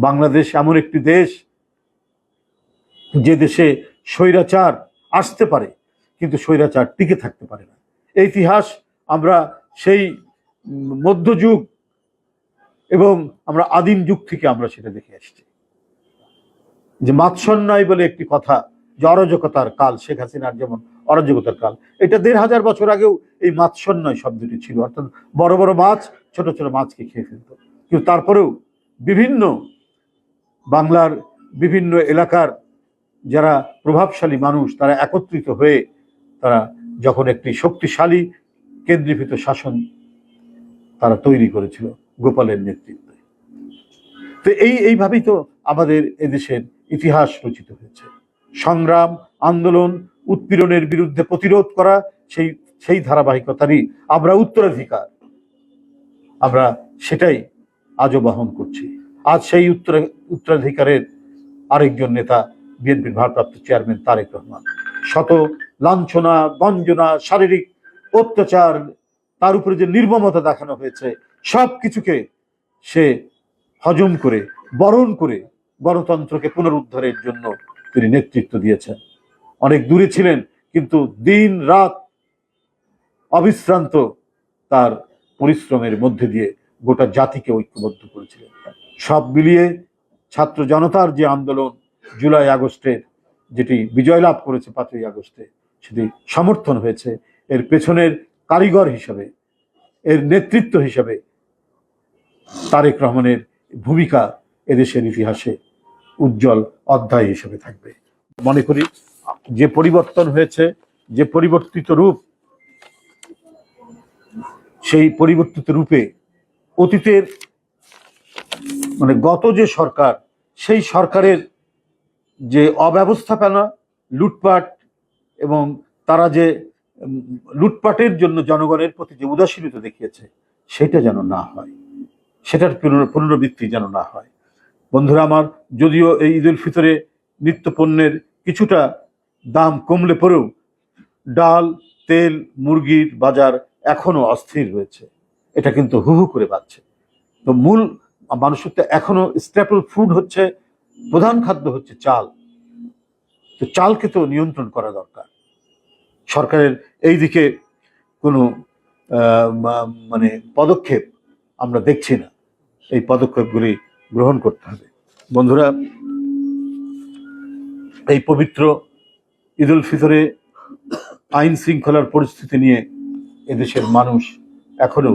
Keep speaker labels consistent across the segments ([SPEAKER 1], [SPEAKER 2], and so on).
[SPEAKER 1] বাংলাদেশ এমন একটি দেশ যে দেশে স্বৈরাচার আসতে পারে কিন্তু স্বৈরাচার টিকে থাকতে পারে না। এই ইতিহাস আমরা সেই মধ্যযুগ এবং আমরা আদিম যুগ থেকে আমরা সেটা দেখে আসছি। যে মাৎসন্যায় বলে একটি কথা, যে অরাজকতার কাল, শেখ হাসিনার যেমন অরাজকতার কাল, এটা ১৫০০ বছর আগেও এই মাৎসন্যায় শব্দটি ছিল, অর্থাৎ বড় বড় মাছ ছোট ছোট মাছকে খেয়ে ফেলত। কিন্তু তারপরেও বিভিন্ন বাংলার বিভিন্ন এলাকার যারা প্রভাবশালী মানুষ তারা একত্রিত হয়ে তারা যখন একটি শক্তিশালী কেন্দ্রীভূত শাসন তারা তৈরি করেছিল গোপালের নেতৃত্বে। তো এইভাবেই তো আমাদের এদেশের ইতিহাস রচিত হয়েছে। সংগ্রাম, আন্দোলন, উৎপীড়নের বিরুদ্ধে প্রতিরোধ করা, সেই ধারাবাহিকতারই আমরা উত্তরাধিকার, আমরা সেটাই আজও বহন করছি। আজ সেই উত্তরাধিকারের আরেকজন নেতা বিএনপির ভারপ্রাপ্ত চেয়ারম্যান তারেক রহমান। শত লাঞ্ছনা, গঞ্জনা, শারীরিক অত্যাচার, তার উপরে যে নির্মমতা দেখানো হয়েছে, সব কিছুকে সে হজম করে, বরণ করে গণতন্ত্রকে পুনরুদ্ধারের জন্য তিনি নেতৃত্ব দিয়েছেন। অনেক দূরে ছিলেন কিন্তু দিন রাত অবিশ্রান্ত তার পরিশ্রমের মধ্যে দিয়ে গোটা জাতিকে ঐক্যবদ্ধ করেছিলেন। সব মিলিয়ে ছাত্র জনতার যে আন্দোলন জুলাই আগস্টের, যেটি বিজয় লাভ করেছে ৫ই আগস্টে, সেটি সমর্থন হয়েছে। এর পেছনের কারিগর হিসাবে, এর নেতৃত্ব হিসাবে তারেক রহমানের ভূমিকা এদেশের ইতিহাসে উজ্জ্বল অধ্যায় হিসেবে থাকবে। মনে করি যে পরিবর্তন হয়েছে, যে পরিবর্তিত রূপ, সেই পরিবর্তিত রূপে অতীতের গত যে সরকার, সেই সরকারের যে অব্যবস্থাপনা, লুটপাট এবং তারা যে লুটপাটের জন্য জনগণের প্রতি যে উদাসীনতা দেখিয়েছে, সেটা যেন না হয়, সেটার পুনরাবৃত্তি যেন না হয়। বন্ধুরা আমার, যদিও এই ঈদ উল ফিতরে নিত্যপণ্যের কিছুটা দাম কমলে পরেও ডাল, তেল, মুরগির বাজার এখনো অস্থির রয়েছে। এটা কিন্তু হু হু করে বাড়ছে। তো মূল মানুষের তো এখনো স্ট্যাপল ফুড হচ্ছে, প্রধান খাদ্য হচ্ছে চাল। তো চালকে তো নিয়ন্ত্রণ করা দরকার। সরকারের এই দিকে কোনো পদক্ষেপ আমরা দেখছি না। এই পদক্ষেপগুলি গ্রহণ করতে হবে। বন্ধুরা, এই পবিত্র ঈদ উল ফিতরে আইন শৃঙ্খলার পরিস্থিতি নিয়ে এদেশের মানুষ এখনো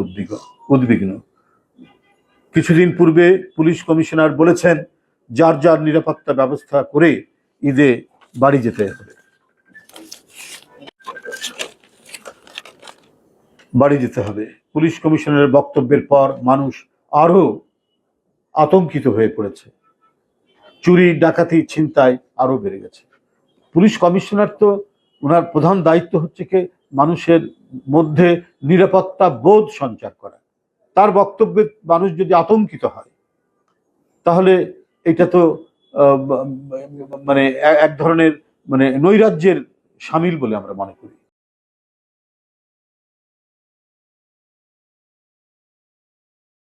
[SPEAKER 1] উদ্বিগ্ন। কিছুদিন পূর্বে পুলিশ কমিশনার বলেছেন যার যার নিরাপত্তা ব্যবস্থা করে ঈদে বাড়ি যেতে হবে। পুলিশ কমিশনারের বক্তব্যের পর মানুষ আরো আতঙ্কিত হয়ে পড়েছে। চুরি, ডাকাতি, ছিনতাই আরো বেড়ে গেছে। পুলিশ কমিশনার তো ওনার প্রধান দায়িত্ব হচ্ছে কি মানুষের মধ্যে নিরাপত্তা বোধ সঞ্চার করা। তার বক্তব্যে মানুষ যদি আতঙ্কিত হয় তাহলে এটা তো এক ধরনের নৈরাজ্যের শামিল বলে আমরা মনে করি।